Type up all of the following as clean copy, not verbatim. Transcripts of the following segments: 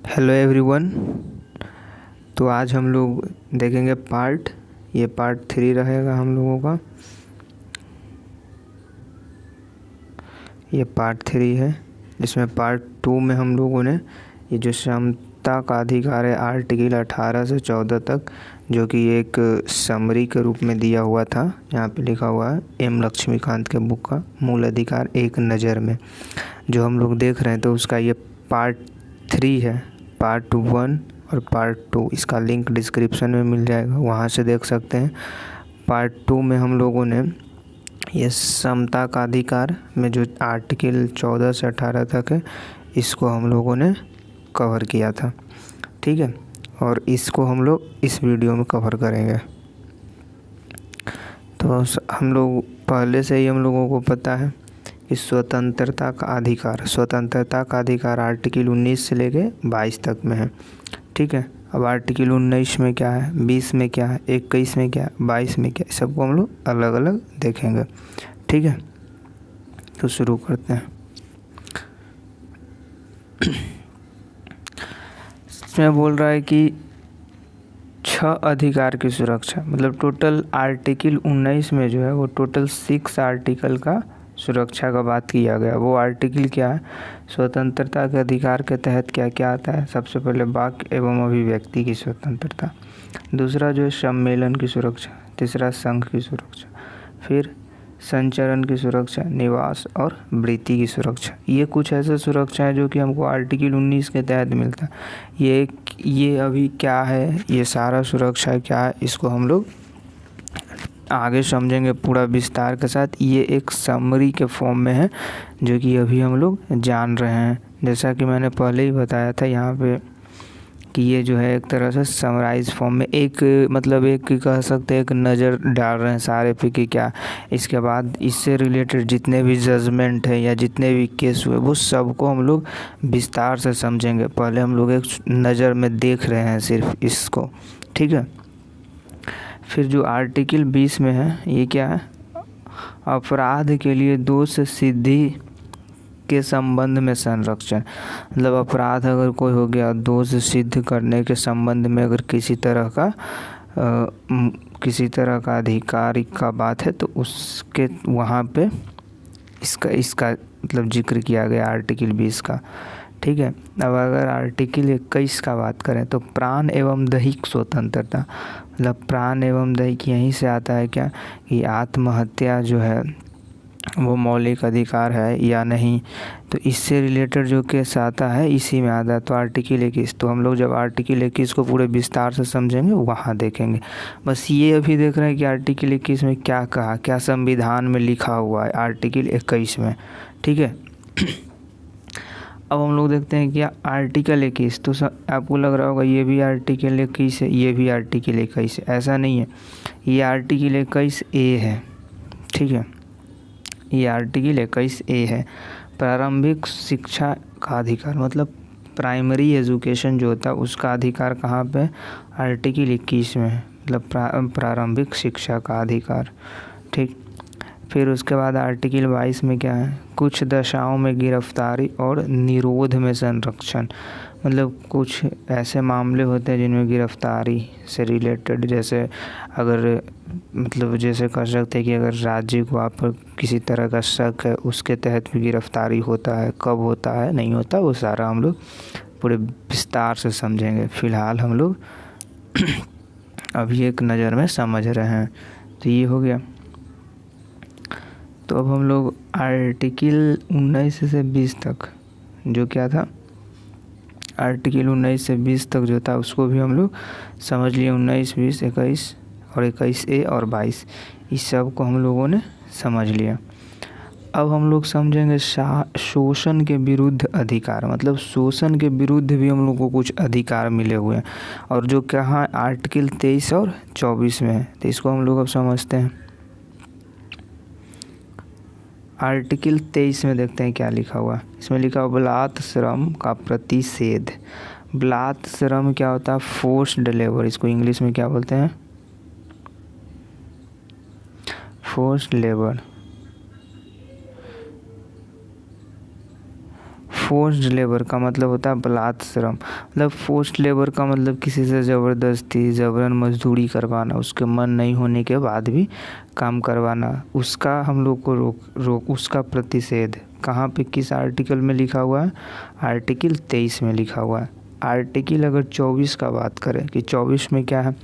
Hello everyone. तो आज हम लोग देखेंगे ये पार्ट 3 रहेगा हम लोगों का। ये पार्ट 3 है, जिसमें पार्ट 2 में हम लोगों ने ये जो समता का अधिकार है आर्टिकल 18 से 14 तक, जो कि एक समरी के रूप में दिया हुआ था। यहाँ पे लिखा हुआ है एम लक्ष्मीकांत के बुक का मूल अधिकार एक नज़र में, जो हम लोग देख रहे हैं। तो उसका ये पार्ट 3 है। पार्ट 1 और पार्ट 2 इसका लिंक डिस्क्रिप्शन में मिल जाएगा, वहाँ से देख सकते हैं। पार्ट 2 में हम लोगों ने ये समता का अधिकार में जो आर्टिकल 14 से 18 तक है, इसको हम लोगों ने कवर किया था, ठीक है। और इसको हम लोग इस वीडियो में कवर करेंगे। तो हम लोग पहले से ही हम लोगों को पता है कि स्वतंत्रता का अधिकार आर्टिकल 19 से लेके 22 तक में है, ठीक है। अब आर्टिकल 19 में क्या है, 20 में क्या है, 21 में क्या है, 22 में क्या है, सबको हम लोग अलग अलग देखेंगे, ठीक है। तो शुरू करते हैं। इसमें बोल रहा है कि 6 अधिकार की सुरक्षा, मतलब टोटल आर्टिकल 19 में जो है वो टोटल 6 आर्टिकल का सुरक्षा का बात किया गया। वो आर्टिकल क्या है, स्वतंत्रता के अधिकार के तहत क्या क्या आता है। सबसे पहले वाक्य एवं अभिव्यक्ति की स्वतंत्रता, दूसरा जो है सम्मेलन की सुरक्षा, तीसरा संघ की सुरक्षा, फिर संचरण की सुरक्षा, निवास और वृत्ति की सुरक्षा। ये कुछ ऐसे सुरक्षा है जो कि हमको आर्टिकल 19 के तहत मिलता है। ये अभी क्या है, ये सारा सुरक्षा क्या है, इसको हम लोग आगे समझेंगे पूरा विस्तार के साथ। ये एक समरी के फॉर्म में है, जो कि अभी हम लोग जान रहे हैं। जैसा कि मैंने पहले ही बताया था यहाँ पे कि ये जो है एक तरह से समराइज फॉर्म में एक कह सकते हैं एक नज़र डाल रहे हैं सारे पे कि क्या। इसके बाद इससे रिलेटेड जितने भी जजमेंट है या जितने भी केस हुए वो सबको हम लोग विस्तार से समझेंगे। पहले हम लोग एक नज़र में देख रहे हैं सिर्फ इसको, ठीक है। फिर जो आर्टिकल 20 में है, ये क्या है, अपराध के लिए दोष सिद्धि के संबंध में संरक्षण। मतलब अपराध अगर कोई हो गया, दोष सिद्ध करने के संबंध में अगर किसी तरह का अधिकार का बात है, तो उसके वहाँ पे इसका मतलब जिक्र किया गया आर्टिकल 20 का, ठीक है। अब अगर आर्टिकल 21 का बात करें तो प्राण एवं दैहिक स्वतंत्रता, मतलब प्राण एवं दैहिक यहीं से आता है क्या, कि आत्महत्या जो है वो मौलिक अधिकार है या नहीं। तो इससे रिलेटेड जो केस आता है इसी में आता है। तो आर्टिकल 21, तो हम लोग जब आर्टिकल 21 को पूरे विस्तार से समझेंगे वहाँ देखेंगे। बस ये अभी देख रहे हैं कि आर्टिकल 21 में क्या कहा, क्या संविधान में लिखा हुआ है आर्टिकल 21 में, ठीक है। अब हम लोग देखते हैं क्या आर्टिकल 21, तो आपको लग रहा होगा ये भी आर्टिकल 21 है, ये भी आर्टिकल 21 है। ऐसा नहीं है, ये आर्टिकल 21A है, ठीक है। ये आर्टिकल 21A है। प्रारंभिक शिक्षा का अधिकार, मतलब प्राइमरी एजुकेशन जो होता है उसका अधिकार कहाँ पे, आर्टिकल 21 में है, मतलब प्रारंभिक शिक्षा का अधिकार, ठीक। फिर उसके बाद आर्टिकल 22 में क्या है, कुछ दशाओं में गिरफ्तारी और निरोध में संरक्षण। मतलब कुछ ऐसे मामले होते हैं जिनमें गिरफ्तारी से रिलेटेड, जैसे अगर जैसे कर सकते हैं कि अगर राज्य को आप पर किसी तरह का शक है, उसके तहत भी गिरफ्तारी होता है। कब होता है, नहीं होता, वो सारा हम लोग पूरे विस्तार से समझेंगे। फ़िलहाल हम लोग अभी एक नज़र में समझ रहे हैं। तो ये हो गया। तो अब हम लोग आर्टिकल 19 से 20 तक जो क्या था, आर्टिकल 19 से 20 तक जो था उसको भी हम लोग समझ लिए। 19, 20, 21 और 21A और 22, इस सब को हम लोगों ने समझ लिया। अब हम लोग समझेंगे शोषण के विरुद्ध अधिकार, मतलब शोषण के विरुद्ध भी हम लोग को कुछ अधिकार मिले हुए हैं, और जो कहाँ आर्टिकल 23 और 24 में है। तो इसको हम लोग अब समझते हैं। आर्टिकल 23 में देखते हैं क्या लिखा हुआ। इसमें लिखा हुआ बलात् श्रम का प्रतिषेध। बलात् श्रम क्या होता है, फोर्स्ड लेबर। इसको इंग्लिश में क्या बोलते हैं, फोर्स्ड लेबर। फोर्स्ड लेबर का मतलब होता है बलात् श्रम। मतलब फोर्स्ड लेबर का मतलब किसी से ज़बरदस्ती ज़बरन मजदूरी करवाना, उसके मन नहीं होने के बाद भी काम करवाना, उसका हम लोग को रोक उसका प्रतिषेध कहाँ पे किस आर्टिकल में लिखा हुआ है? आर्टिकल 23 में लिखा हुआ है। आर्टिकल अगर 24 का बात करें कि 24 में क्या है,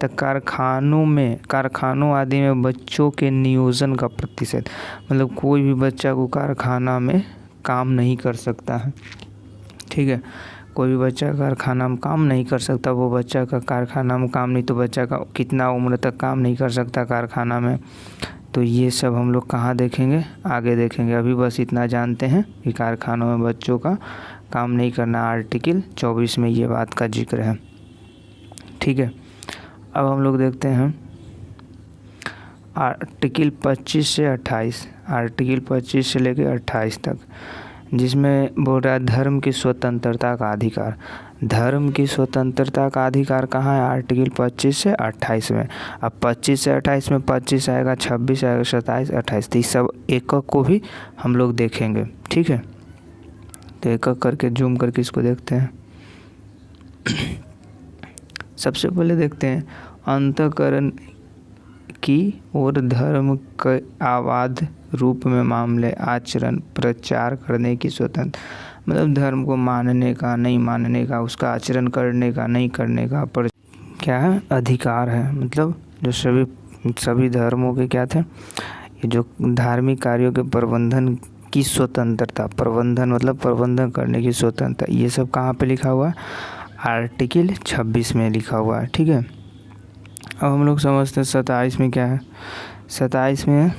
तो कारखानों आदि में बच्चों के नियोजन का प्रतिषेध। मतलब कोई भी बच्चा को कारखाना में काम नहीं कर सकता है, ठीक है। कोई भी बच्चा कारखाना में काम नहीं कर सकता, वो बच्चा का कारखाना में काम नहीं, तो बच्चा का कितना उम्र तक काम नहीं कर सकता कारखाना में। तो ये सब हम लोग कहाँ देखेंगे? आगे देखेंगे। अभी बस इतना जानते हैं कि कारखानों में बच्चों का काम नहीं करना, आर्टिकल 24 में ये बात का जिक्र है, ठीक है। अब हम लोग देखते हैं आर्टिकल 25 से 28, आर्टिकल 25 से लेकर 28 तक, जिसमें बोल रहा है धर्म की स्वतंत्रता का अधिकार। धर्म की स्वतंत्रता का अधिकार कहाँ है? आर्टिकल 25 से 28 में। अब 25 से 28 में 25 आएगा, 26 आएगा, 27, 28, तो इस सब एक को भी हम लोग देखेंगे, ठीक है। तो एक करके जूम करके इसको देखते हैं। सबसे पहले देखते हैं अंतःकरण की और धर्म के आवाद रूप में मामले आचरण प्रचार करने की स्वतंत्र। मतलब धर्म को मानने का, नहीं मानने का, उसका आचरण करने का, नहीं करने का पर क्या है? अधिकार है। मतलब जो सभी धर्मों के क्या थे? ये जो धार्मिक कार्यों के प्रबंधन की स्वतंत्रता, प्रबंधन मतलब प्रबंधन करने की स्वतंत्रता, ये सब कहाँ पे लिखा हुआ है? आर्टिकल 26 में लिखा हुआ है, ठीक है। अब हम लोग समझते हैं 27 में क्या है। 27 में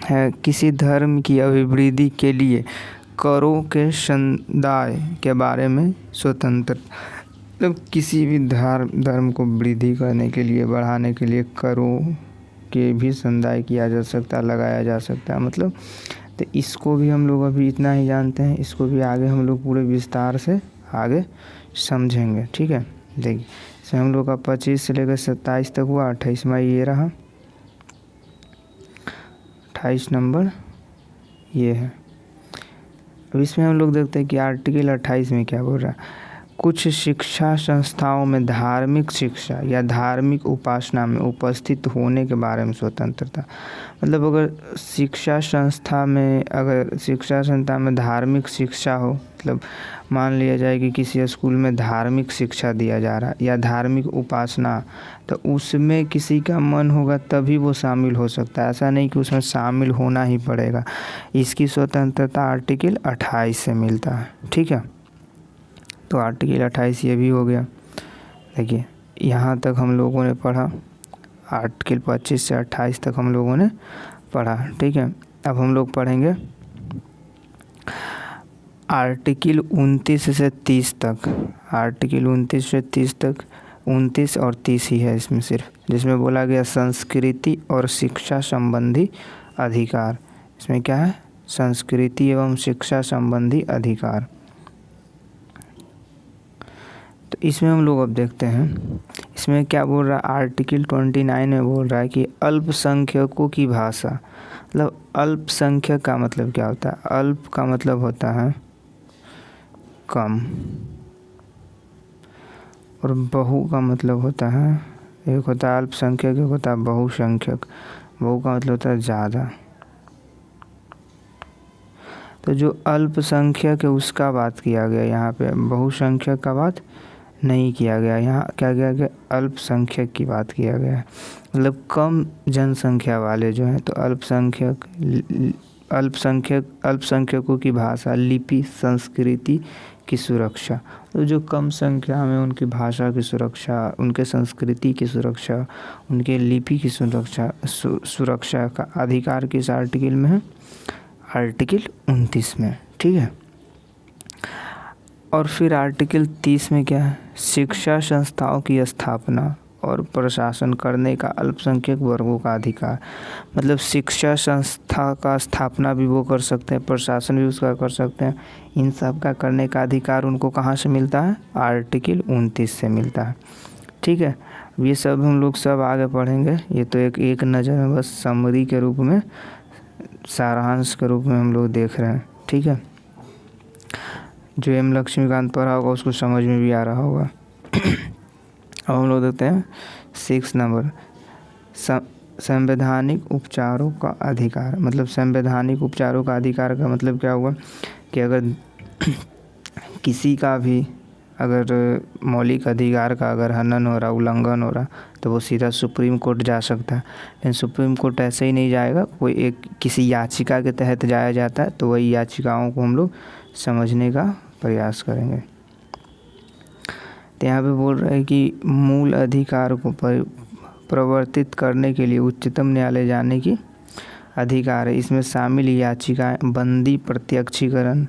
है किसी धर्म की अभिवृद्धि के लिए करों के संदाय के बारे में स्वतंत्र। मतलब किसी भी धर्म को वृद्धि करने के लिए, बढ़ाने के लिए करों के भी संदाय किया जा सकता है, लगाया जा सकता है। मतलब तो इसको भी हम लोग अभी इतना ही जानते हैं, इसको भी आगे हम लोग पूरे विस्तार से आगे समझेंगे, ठीक है। देखिए इसमें हम लोग का 25 से लेकर 27 तक हुआ। 28वां ये रहा, 28 नंबर ये है। अब इसमें हम लोग देखते हैं कि आर्टिकल 28 में क्या बोल रहा है। कुछ शिक्षा संस्थाओं में धार्मिक शिक्षा या धार्मिक उपासना में उपस्थित होने के बारे में स्वतंत्रता। मतलब अगर शिक्षा संस्था में धार्मिक शिक्षा हो, मतलब मान लिया जाए कि किसी स्कूल में धार्मिक शिक्षा दिया जा रहा है या धार्मिक उपासना, तो उसमें किसी का मन होगा तभी वो शामिल हो सकता है। ऐसा नहीं कि उसमें शामिल होना ही पड़ेगा। इसकी स्वतंत्रता आर्टिकल 28 से मिलता है, ठीक है। तो आर्टिकल 28 ये भी हो गया। देखिए यहाँ तक हम लोगों ने पढ़ा, आर्टिकल 25 से 28 तक हम लोगों ने पढ़ा, ठीक है। अब हम लोग पढ़ेंगे आर्टिकल 29 से 30 तक। आर्टिकल 29 से 30 तक, 29 और 30 ही है इसमें सिर्फ, जिसमें बोला गया संस्कृति और शिक्षा संबंधी अधिकार। इसमें क्या है? संस्कृति एवं शिक्षा संबंधी अधिकार। तो इसमें हम लोग अब देखते हैं इसमें क्या बोल रहा है। आर्टिकल 29 में बोल रहा है कि अल्पसंख्यकों की भाषा। मतलब अल्पसंख्यक का मतलब क्या होता है? अल्प का मतलब होता है कम, और बहु का मतलब होता है, एक होता है अल्पसंख्यक, एक होता है बहुसंख्यक। बहु का मतलब होता है ज़्यादा। तो जो अल्पसंख्यक है उसका बात किया गया यहाँ पे, बहुसंख्यक का बात नहीं किया गया। यहाँ क्या किया गया? अल्पसंख्यक की बात किया गया है। मतलब कम जनसंख्या वाले जो हैं, तो अल्पसंख्यकों की भाषा, लिपि, संस्कृति की सुरक्षा। तो जो कम संख्या में उनकी भाषा की सुरक्षा, उनके संस्कृति की सुरक्षा, उनके लिपि की सुरक्षा का अधिकार किस आर्टिकल में है? आर्टिकल 29 में, ठीक है। और फिर आर्टिकल 30 में क्या है? शिक्षा संस्थाओं की स्थापना और प्रशासन करने का अल्पसंख्यक वर्गों का अधिकार। मतलब शिक्षा संस्था का स्थापना भी वो कर सकते हैं, प्रशासन भी उसका कर सकते हैं। इन सब का करने का अधिकार उनको कहाँ से मिलता है? आर्टिकल 29 से मिलता है, ठीक है। ये सब हम लोग सब आगे पढ़ेंगे। ये तो एक नज़र में बस समरी के रूप में, सारांश के रूप में हम लोग देख रहे हैं, ठीक है। जो एम लक्ष्मीकांत पढ़ा होगा उसको समझ में भी आ रहा होगा। अब हम लोग देखते हैं 6 नंबर, संवैधानिक उपचारों का अधिकार। मतलब संवैधानिक उपचारों का अधिकार का मतलब क्या हुआ कि अगर किसी का भी अगर मौलिक अधिकार का अगर हनन हो रहा, उल्लंघन हो रहा, तो वो सीधा सुप्रीम कोर्ट जा सकता है। लेकिन सुप्रीम कोर्ट ऐसे ही नहीं जाएगा, कोई एक किसी याचिका के तहत जाया जाता है, तो वही याचिकाओं को हम लोग समझने का प्रयास करेंगे। तो यहाँ पे बोल रहे हैं कि मूल अधिकार को प्रवर्तित करने के लिए उच्चतम न्यायालय जाने की अधिकार है। इसमें शामिल याचिकाएं बंदी, प्रत्यक्षीकरण,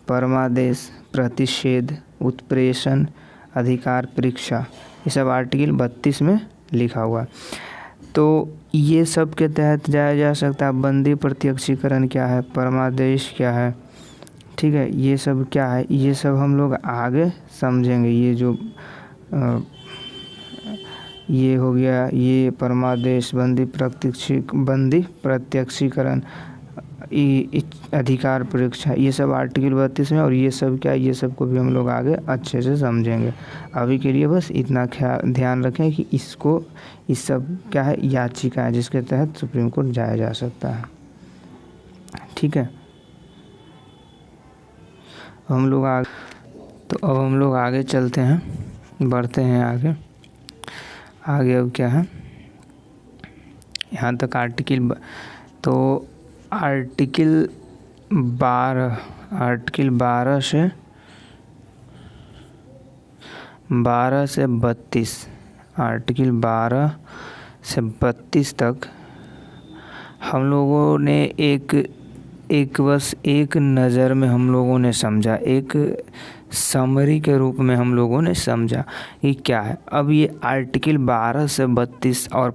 परमादेश, प्रतिषेध, उत्प्रेषण, अधिकार परीक्षा, ये सब आर्टिकल 32 में लिखा हुआ। तो ये सब के तहत जाया जा सकता है। बंदी प्रत्यक्षीकरण क्या है, परमादेश क्या है, ठीक है, ये सब क्या है, ये सब हम लोग आगे समझेंगे। ये जो ये हो गया, ये परमादेश, बंदी प्रत्यक्षीकरण, अधिकार परीक्षा, ये सब आर्टिकल 32 में। और ये सब क्या है, ये सब को भी हम लोग आगे अच्छे से समझेंगे। अभी के लिए बस इतना ध्यान रखें कि इसको, इस सब क्या है, याचिका है जिसके तहत सुप्रीम कोर्ट जाया जा सकता है। ठीक है, हम लोग अब हम लोग आगे चलते हैं, बढ़ते हैं आगे। अब क्या है, यहाँ तक आर्टिकल, तो आर्टिकल 12 से 32, आर्टिकल 12 से 32 तक हम लोगों ने बस एक नज़र में हम लोगों ने समझा, एक समरी के रूप में हम लोगों ने समझा कि क्या है। अब ये आर्टिकल 12 से 32 और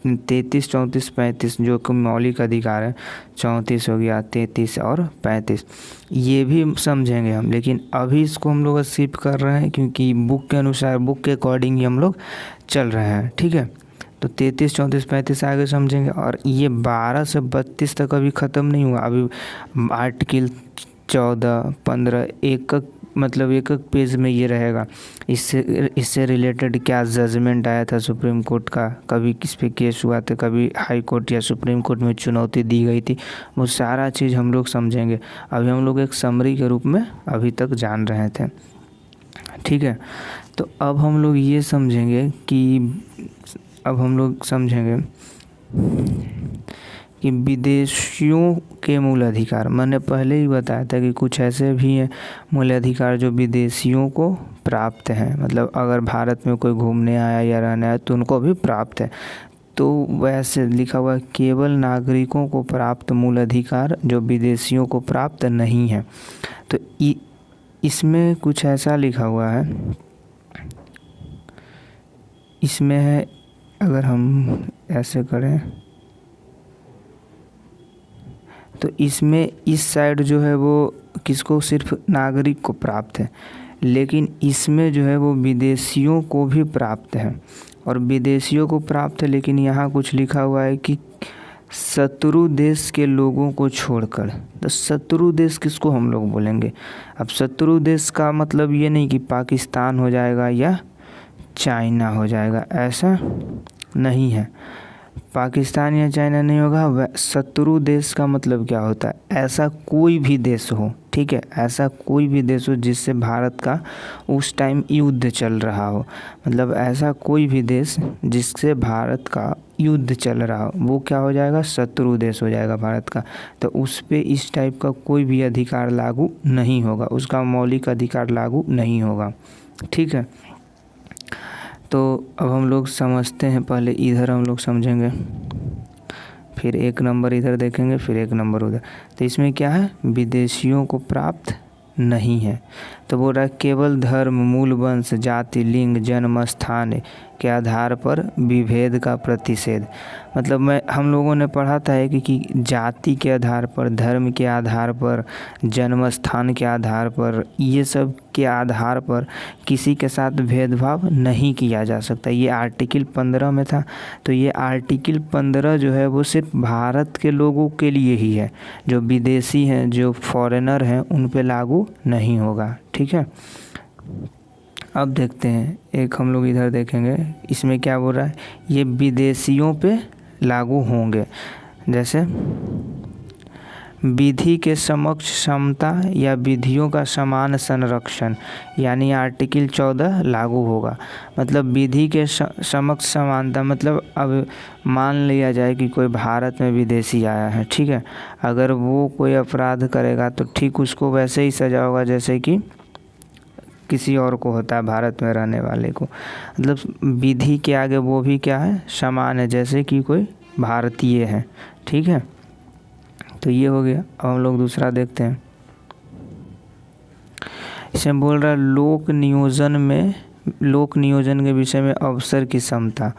33, 34, 35 जो कि मौलिक अधिकार है, 34 हो गया, 33 और 35, ये भी समझेंगे हम। लेकिन अभी इसको हम लोग स्किप कर रहे हैं क्योंकि बुक के अनुसार, बुक के अकॉर्डिंग ही हम लोग चल रहे हैं। ठीक है, तो 33, 34, 35 आगे समझेंगे। और ये 12 से 32 तक अभी ख़त्म नहीं हुआ। अभी आर्टिकल 14, 15 एक एक पेज में ये रहेगा। इससे रिलेटेड क्या जजमेंट आया था सुप्रीम कोर्ट का, कभी किस पे केस हुआ था, कभी हाई कोर्ट या सुप्रीम कोर्ट में चुनौती दी गई थी, वो सारा चीज़ हम लोग समझेंगे। अभी हम लोग एक समरी के रूप में अभी तक जान रहे थे। ठीक है, तो अब हम लोग ये समझेंगे कि विदेशियों के मूल अधिकार। मैंने पहले ही बताया था कि कुछ ऐसे भी हैं मूल अधिकार जो विदेशियों को प्राप्त हैं। मतलब अगर भारत में कोई घूमने आया या रहने आया तो उनको भी प्राप्त है। तो वैसे लिखा हुआ है, केवल नागरिकों को प्राप्त मूल अधिकार जो विदेशियों को प्राप्त नहीं है। तो इसमें कुछ ऐसा लिखा हुआ है, इसमें है, अगर हम ऐसे करें तो इसमें इस साइड जो है वो किसको, सिर्फ नागरिक को प्राप्त है, लेकिन इसमें जो है वो विदेशियों को भी प्राप्त है। और विदेशियों को प्राप्त है, लेकिन यहाँ कुछ लिखा हुआ है कि शत्रु देश के लोगों को छोड़कर। तो शत्रु देश किसको हम लोग बोलेंगे? अब शत्रु देश का मतलब ये नहीं कि पाकिस्तान हो जाएगा या चाइना हो जाएगा, ऐसा नहीं है। पाकिस्तान या चाइना नहीं होगा। शत्रु देश का मतलब क्या होता है? ऐसा कोई भी देश हो, ठीक है, ऐसा कोई भी देश हो जिससे भारत का उस टाइम युद्ध चल रहा हो। मतलब ऐसा कोई भी देश जिससे भारत का युद्ध चल रहा हो, वो क्या हो जाएगा? शत्रु देश हो जाएगा भारत का। तो उस पे इस टाइप का कोई भी अधिकार लागू नहीं होगा, उसका मौलिक अधिकार लागू नहीं होगा। ठीक है, तो अब हम लोग समझते हैं। पहले इधर हम लोग समझेंगे, फिर एक नंबर इधर देखेंगे, फिर एक नंबर उधर। तो इसमें क्या है? विदेशियों को प्राप्त नहीं है। तो बोल रहा है केवल धर्म, मूल वंश, जाति, लिंग, जन्म स्थान के आधार पर विभेद का प्रतिषेध। मतलब हम लोगों ने पढ़ा था कि जाति के आधार पर, धर्म के आधार पर, जन्म स्थान के आधार पर, ये सब के आधार पर किसी के साथ भेदभाव नहीं किया जा सकता। ये आर्टिकल 15 में था। तो ये आर्टिकल 15 जो है वो सिर्फ भारत के लोगों के लिए ही है, जो विदेशी हैं, जो फॉरेनर हैं, उन पे लागू नहीं होगा। ठीक है, अब देखते हैं, एक हम लोग इधर देखेंगे, इसमें क्या बोल रहा है, ये विदेशियों पे लागू होंगे। जैसे विधि के समक्ष समता या विधियों का समान संरक्षण, यानी आर्टिकल 14 लागू होगा। मतलब विधि के समक्ष समानता, मतलब अब मान लिया जाए कि कोई भारत में विदेशी आया है, ठीक है, अगर वो कोई अपराध करेगा तो ठीक उसको वैसे ही सजा होगा जैसे कि किसी और को होता है, भारत में रहने वाले को। मतलब विधि के आगे वो भी क्या है, समान है, जैसे कि कोई भारतीय है। ठीक है, तो ये हो गया। अब हम लोग दूसरा देखते हैं, इसमें बोल रहा है लोक नियोजन के विषय में अवसर की समता।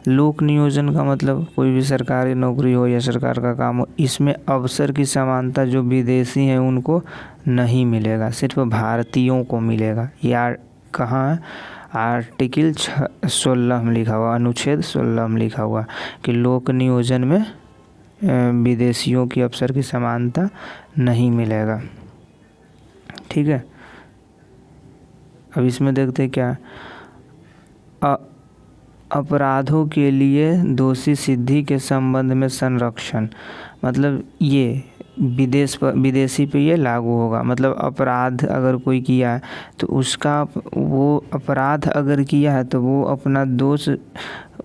लोक नियोजन का मतलब कोई भी सरकारी नौकरी हो या सरकार का काम हो, इसमें अवसर की समानता जो विदेशी हैं उनको नहीं मिलेगा, सिर्फ भारतीयों को मिलेगा। यार कहाँ है, आर्टिकल 16 में लिखा हुआ, अनुच्छेद 16 में लिखा हुआ कि लोक नियोजन में विदेशियों की अवसर की समानता नहीं मिलेगा। ठीक है, अब इसमें देखते हैं क्या, अपराधों के लिए दोषी सिद्धि के संबंध में संरक्षण। मतलब ये विदेशी पे ये लागू होगा। मतलब अपराध अगर कोई किया है तो उसका, वो अपराध अगर किया है तो वो अपना दोष,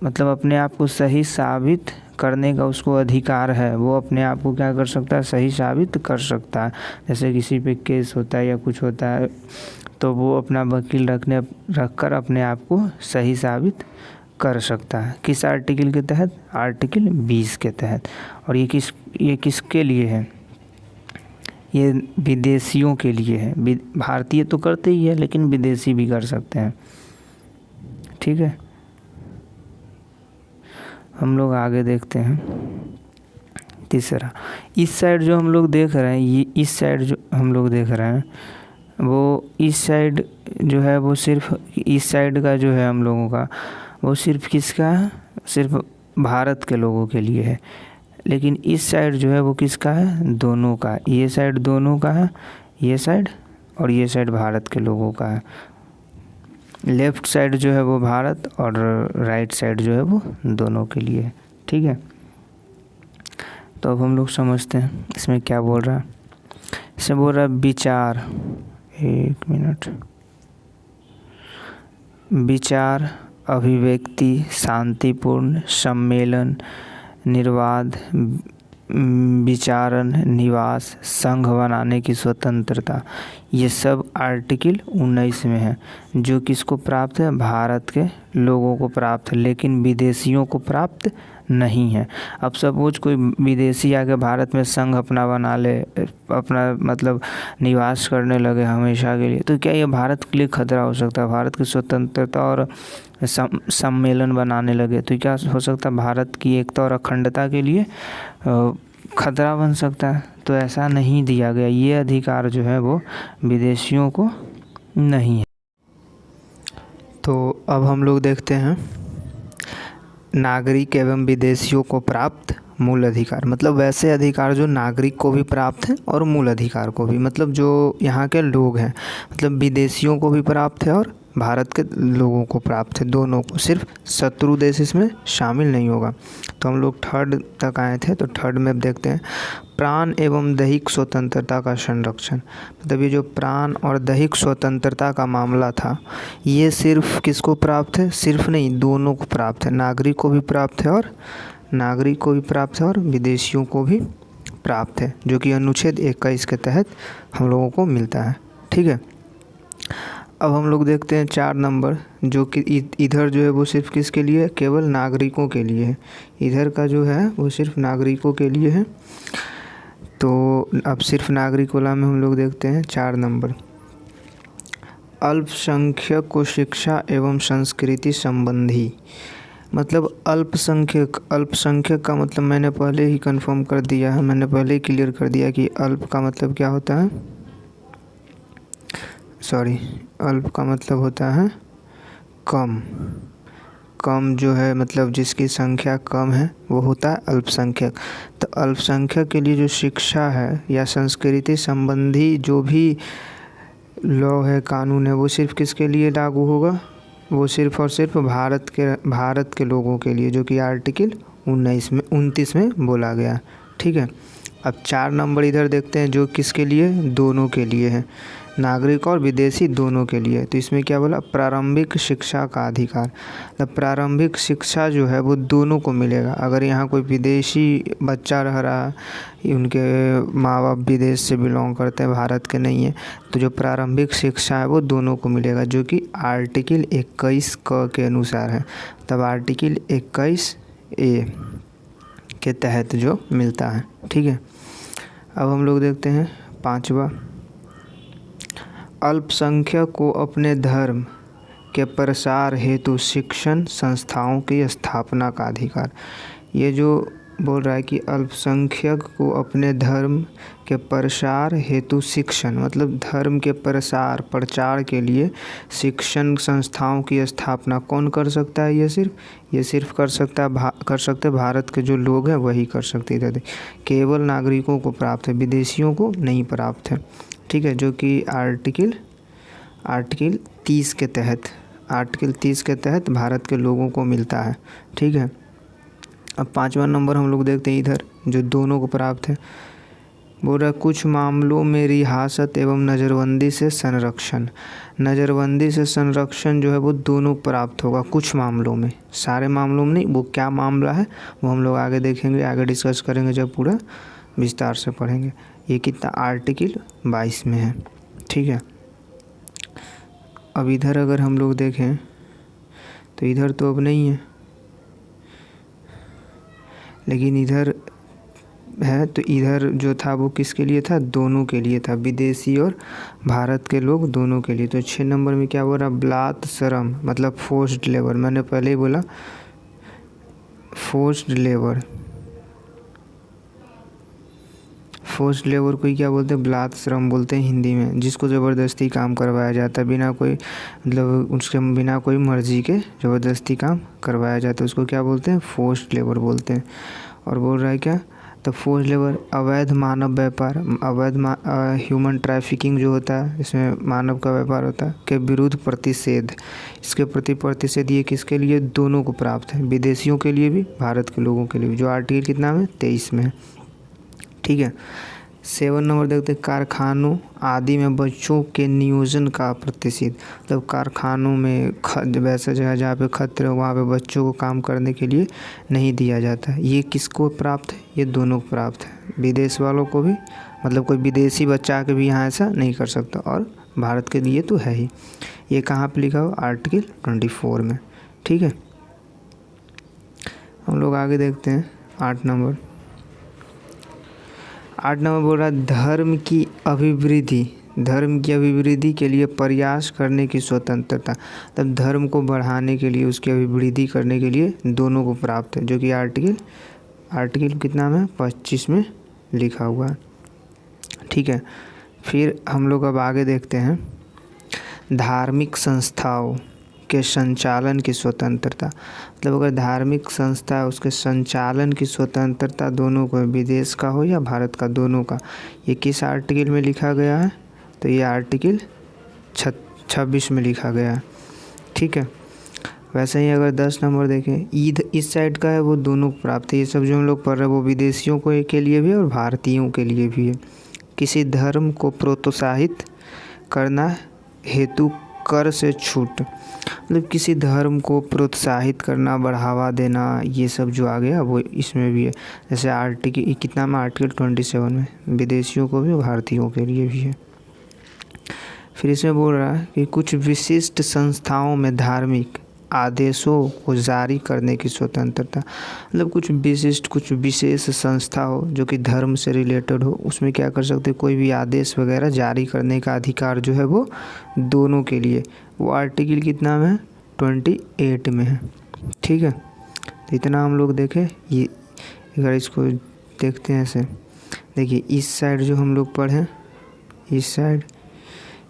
मतलब अपने आप को सही साबित करने का उसको अधिकार है। वो अपने आप को क्या कर सकता है, सही साबित कर सकता है। जैसे किसी पे केस होता है या कुछ होता है तो वो अपना वकील रखकर अपने आप को सही साबित कर सकता है। किस आर्टिकल के तहत, आर्टिकल 20 के तहत। और ये किसके लिए है, ये विदेशियों के लिए है। भारतीय तो करते ही है लेकिन विदेशी भी कर सकते हैं। ठीक है, हम लोग आगे देखते हैं तीसरा। इस साइड जो हम लोग देख रहे हैं, ये इस साइड जो हम लोग देख रहे हैं, वो इस साइड जो है वो सिर्फ इस साइड का जो है हम लोगों का, वो सिर्फ किसका है, सिर्फ भारत के लोगों के लिए है। लेकिन इस साइड जो है वो किसका है, दोनों का। ये साइड दोनों का है, ये साइड और ये साइड भारत के लोगों का है। लेफ़्ट साइड जो है वो भारत और राइट साइड जो है वो दोनों के लिए है। ठीक है, तो अब हम लोग समझते हैं इसमें क्या बोल रहा है। इसमें बोल रहा है विचार, एक मिनट, विचार, अभिव्यक्ति, शांतिपूर्ण सम्मेलन, निर्वाद, विचारण, निवास, संघ बनाने की स्वतंत्रता, ये सब आर्टिकल 19 में है। जो किसको प्राप्त है, भारत के लोगों को प्राप्त है, लेकिन विदेशियों को प्राप्त नहीं है। अब सपोज कोई विदेशी आके भारत में संघ अपना बना ले, अपना मतलब निवास करने लगे हमेशा के लिए, तो क्या ये भारत के लिए खतरा हो सकता है। भारत की स्वतंत्रता और सम्मेलन बनाने लगे तो क्या हो सकता है, भारत की एकता और अखंडता के लिए खतरा बन सकता है। तो ऐसा नहीं दिया गया, ये अधिकार जो है वो विदेशियों को नहीं है। तो अब हम लोग देखते हैं नागरिक एवं विदेशियों को प्राप्त मूल अधिकार। मतलब वैसे अधिकार जो नागरिक को भी प्राप्त है और मूल अधिकार को भी, मतलब जो यहाँ के लोग हैं, मतलब विदेशियों को भी प्राप्त है और भारत के लोगों को प्राप्त है, दोनों को। सिर्फ शत्रु देश इसमें शामिल नहीं होगा। तो हम लोग थर्ड तक आए थे, तो थर्ड में अब देखते हैं प्राण एवं दैहिक स्वतंत्रता का संरक्षण। मतलब ये जो प्राण और दैहिक स्वतंत्रता का मामला था, ये सिर्फ किसको प्राप्त है, सिर्फ नहीं, दोनों को प्राप्त है। नागरिक को भी प्राप्त है और विदेशियों को भी प्राप्त है, जो कि अनुच्छेद 21 के तहत हम लोगों को मिलता है। ठीक है, अब हम लोग देखते हैं 4 नंबर, जो कि इधर जो है वो सिर्फ किसके लिए, केवल नागरिकों के लिए है। इधर का जो है वो सिर्फ नागरिकों के लिए है। तो अब सिर्फ नागरिक वाला में हम लोग देखते हैं 4 नंबर, अल्पसंख्यक को शिक्षा एवं संस्कृति संबंधी, मतलब अल्पसंख्यक का मतलब मैंने पहले ही कंफर्म कर दिया है, मैंने पहले ही क्लियर कर दिया कि अल्प का मतलब क्या होता है, अल्प का मतलब होता है कम। कम जो है मतलब जिसकी संख्या कम है वो होता है अल्पसंख्यक। तो अल्पसंख्यक के लिए जो शिक्षा है या संस्कृति संबंधी जो भी लॉ है, कानून है, वो सिर्फ किसके लिए लागू होगा, वो सिर्फ और सिर्फ भारत के लोगों के लिए, जो कि आर्टिकल 29 में बोला गया। ठीक है। अब 4 नंबर इधर देखते हैं जो किसके लिए, दोनों के लिए है, नागरिक और विदेशी दोनों के लिए। तो इसमें क्या बोला, प्रारंभिक शिक्षा का अधिकार। तो प्रारंभिक शिक्षा जो है वो दोनों को मिलेगा। अगर यहाँ कोई विदेशी बच्चा रह रहा है, उनके माँ बाप विदेश से बिलोंग करते हैं, भारत के नहीं है, तो जो प्रारंभिक शिक्षा है वो दोनों को मिलेगा, जो कि आर्टिकल 21 क के अनुसार है। तब आर्टिकल 21A के तहत जो मिलता है। ठीक है। अब हम लोग देखते हैं 5वां, अल्पसंख्यक को अपने धर्म के प्रसार हेतु शिक्षण संस्थाओं की स्थापना का अधिकार। ये जो बोल रहा है कि अल्पसंख्यक को अपने धर्म के प्रसार हेतु शिक्षण, मतलब धर्म के प्रचार के लिए शिक्षण संस्थाओं की स्थापना कौन कर सकता है, ये सिर्फ कर सकते भारत के जो लोग हैं वही कर सकते थे। केवल नागरिकों को प्राप्त है, विदेशियों को नहीं प्राप्त है। ठीक है। जो कि आर्टिकल 30 के तहत भारत के लोगों को मिलता है। ठीक है। अब 5वां नंबर हम लोग देखते हैं इधर, जो दोनों को प्राप्त है। बोल रहा है कुछ मामलों में रियासत एवं नज़रबंदी से संरक्षण। नज़रबंदी से संरक्षण जो है वो दोनों प्राप्त होगा कुछ मामलों में, सारे मामलों में नहीं। वो क्या मामला है वो हम लोग आगे देखेंगे, आगे डिस्कस करेंगे जब पूरा विस्तार से पढ़ेंगे। ये कितना, आर्टिकल 22 में है। ठीक है। अब इधर अगर हम लोग देखें तो इधर तो अब नहीं है, लेकिन इधर है। तो इधर जो था वो किसके लिए था, दोनों के लिए था, विदेशी और भारत के लोग दोनों के लिए। तो 6 नंबर में क्या बोल रहा, बलात् श्रम मतलब फोर्स्ड लेबर। मैंने पहले ही बोला फोर्स्ड लेबर को ही क्या बोलते हैं, बलात् श्रम बोलते हैं हिंदी में, जिसको ज़बरदस्ती काम करवाया जाता है, बिना कोई मतलब उसके बिना कोई मर्जी के ज़बरदस्ती काम करवाया जाता है, उसको क्या बोलते हैं, फोर्स्ड लेबर बोलते हैं। और बोल रहा है क्या, तो फोर्स्ड लेबर अवैध मानव व्यापार, ह्यूमन ट्रैफिकिंग जो होता है, इसमें मानव का व्यापार होता है, के विरुद्ध प्रतिषेध। इसके प्रति प्रतिषेध ये किसके लिए, दोनों को प्राप्त है, विदेशियों के लिए भी, भारत के लोगों के लिए भी, जो आर्टिकल कितना में 23 में है। ठीक है। 7 नंबर देखते हैं, कारखानों आदि में बच्चों के नियोजन का प्रतिषेध। मतलब कारखानों में वैसे जगह जहाँ पे खतरे वहाँ पे बच्चों को काम करने के लिए नहीं दिया जाता है। ये किसको प्राप्त है, ये दोनों को प्राप्त है, विदेश वालों को भी, मतलब कोई विदेशी बच्चा आके भी यहाँ ऐसा नहीं कर सकता, और भारत के लिए तो है ही। ये कहाँ पे लिखा हो, आर्टिकल 24 में। ठीक है। हम लोग आगे देखते हैं 8 नंबर बोल रहा है धर्म की अभिवृद्धि के लिए प्रयास करने की स्वतंत्रता। तब धर्म को बढ़ाने के लिए, उसकी अभिवृद्धि करने के लिए दोनों को प्राप्त है, जो कि आर्टिकल कितना में 25 में लिखा हुआ है। ठीक है। फिर हम लोग अब आगे देखते हैं धार्मिक संस्थाओं के संचालन की स्वतंत्रता। मतलब अगर धार्मिक संस्था है उसके संचालन की स्वतंत्रता दोनों को, विदेश का हो या भारत का, दोनों का। ये किस आर्टिकल में लिखा गया है, तो ये आर्टिकल 26 में लिखा गया है। ठीक है। वैसे ही अगर 10 नंबर देखें, ईद इस साइड का है, वो दोनों को प्राप्त है। ये सब जो हम लोग पढ़ रहे हैं वो विदेशियों को के लिए भी है और भारतीयों के लिए भी है। किसी धर्म को प्रोत्साहित करना हेतु कर से छूट, मतलब किसी धर्म को प्रोत्साहित करना, बढ़ावा देना, ये सब जो आ गया वो इसमें भी है। जैसे आर्टिकल कितना में, आर्टिकल 27 में, विदेशियों को भी भारतीयों के लिए भी है। फिर इसमें बोल रहा है कि कुछ विशिष्ट संस्थाओं में धार्मिक आदेशों को जारी करने की स्वतंत्रता, मतलब कुछ विशिष्ट कुछ विशेष संस्था हो जो कि धर्म से रिलेटेड हो, उसमें क्या कर सकते, कोई भी आदेश वगैरह जारी करने का अधिकार जो है वो दोनों के लिए। वो आर्टिकल कितना में है, 28 में है। ठीक है, तो इतना हम लोग देखें। ये अगर इसको देखते हैं ऐसे, देखिए इस साइड जो हम लोग पढ़ें, इस साइड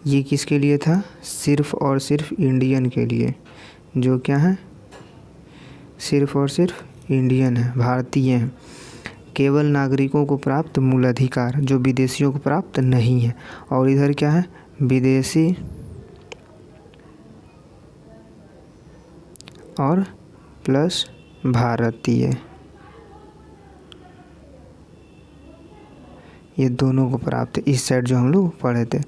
ये किसके लिए था, सिर्फ़ और सिर्फ इंडियन के लिए, जो क्या है, सिर्फ़ और सिर्फ इंडियन है, भारतीय हैं। केवल नागरिकों को प्राप्त मूल अधिकार जो विदेशियों को प्राप्त नहीं है। और इधर क्या है, विदेशी और प्लस भारतीय, ये दोनों को प्राप्त है। इस साइड जो हम लोग पढ़े थे,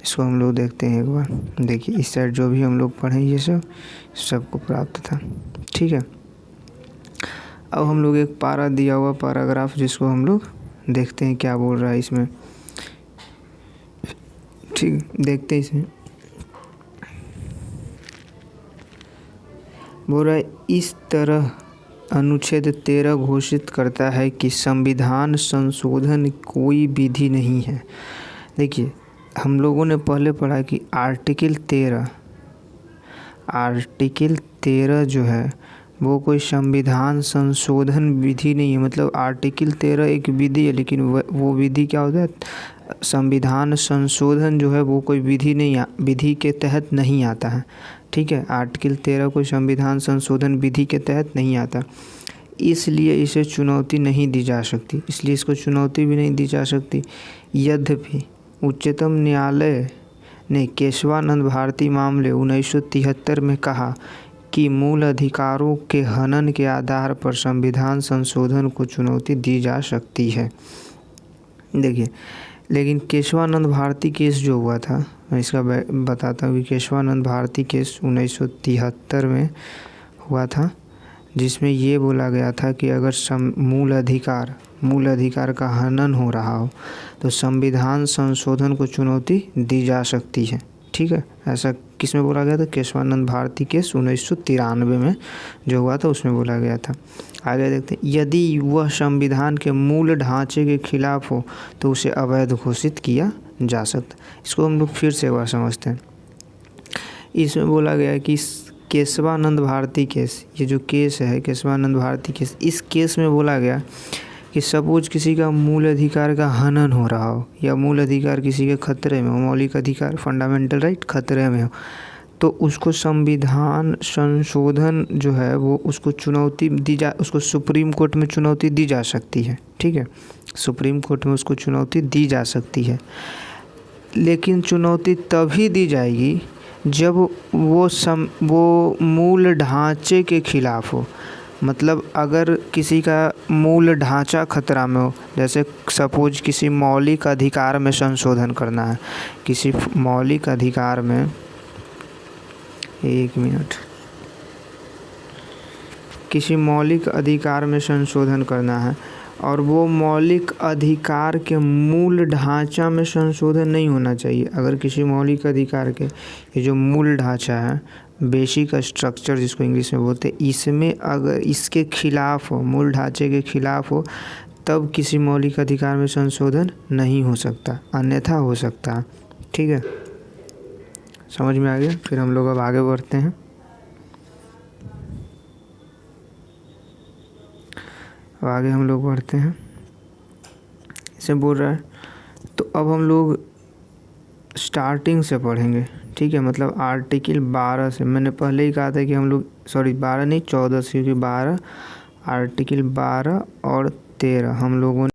इसको हम लोग देखते हैं एक बार। देखिए इस साइड जो भी हम लोग पढ़े ये सबको प्राप्त था। ठीक है, अब हम लोग एक पारा दिया हुआ पैराग्राफ जिसको हम लोग देखते हैं क्या बोल रहा है इसमें। ठीक, देखते हैं इसमें। बोल रहा है, इस तरह अनुच्छेद 13 घोषित करता है कि संविधान संशोधन कोई विधि नहीं है। देखिए हम लोगों ने पहले पढ़ा कि आर्टिकल 13 जो है वो कोई संविधान संशोधन विधि नहीं है। मतलब आर्टिकल 13 एक विधि है, लेकिन वो विधि क्या होता है, संविधान संशोधन जो है वो कोई विधि के तहत नहीं आता है। ठीक है, आर्टिकल 13 कोई संविधान संशोधन विधि के तहत नहीं आता, इसलिए इसे चुनौती नहीं दी जा सकती, इसलिए इसको चुनौती भी नहीं दी जा सकती। यद्यपि उच्चतम न्यायालय ने केशवानंद भारती मामले 1973 में कहा कि मूल अधिकारों के हनन के आधार पर संविधान संशोधन को चुनौती दी जा सकती है। देखिए, लेकिन केशवानंद भारती केस जो हुआ था, मैं इसका बताता हूँ कि केशवानंद भारती केस 1973 में हुआ था, जिसमें ये बोला गया था कि अगर मूल अधिकार का हनन हो रहा हो तो संविधान संशोधन को चुनौती दी जा सकती है। ठीक है, ऐसा किस में बोला गया था, केशवानंद भारती केस 1993 में जो हुआ था उसमें बोला गया था। आगे देखते हैं, यदि वह संविधान के मूल ढांचे के खिलाफ हो तो उसे अवैध घोषित किया जा सकता। इसको हम लोग फिर से एक बार समझते हैं। इसमें बोला गया है कि केशवानंद भारती केस, ये जो केस है केशवानंद भारती केस, इस केस में बोला गया कि सपोज किसी का मूल अधिकार का हनन हो रहा हो या मूल अधिकार किसी के खतरे में हो, मौलिक अधिकार फंडामेंटल राइट खतरे में हो, तो उसको संविधान संशोधन जो है वो उसको चुनौती उसको सुप्रीम कोर्ट में चुनौती दी जा सकती है। ठीक है, सुप्रीम कोर्ट में उसको चुनौती दी जा सकती है, लेकिन चुनौती तभी दी जाएगी जब वो मूल ढांचे के खिलाफ हो। मतलब अगर किसी का मूल ढांचा खतरा में हो, जैसे सपोज किसी मौलिक अधिकार में संशोधन करना है, किसी मौलिक अधिकार में, एक मिनट, किसी मौलिक अधिकार में संशोधन करना है और वो मौलिक अधिकार के मूल ढांचा में संशोधन नहीं होना चाहिए। अगर किसी मौलिक अधिकार के ये जो मूल ढांचा है, बेसिक स्ट्रक्चर जिसको इंग्लिश में बोलते हैं, इसमें अगर इसके खिलाफ हो, मूल ढांचे के खिलाफ हो, तब किसी मौलिक अधिकार में संशोधन नहीं हो सकता, अन्यथा हो सकता है। ठीक है, समझ में आ गया। फिर हम लोग अब आगे बढ़ते हैं। अब आगे हम लोग बढ़ते हैं, इसे बोल रहा है, तो अब हम लोग स्टार्टिंग से पढ़ेंगे। ठीक है, मतलब आर्टिकल 12 से, मैंने पहले ही कहा था कि हम लोग 12 नहीं 14 से, क्योंकि 12 आर्टिकल 12 और 13 हम लोगों ने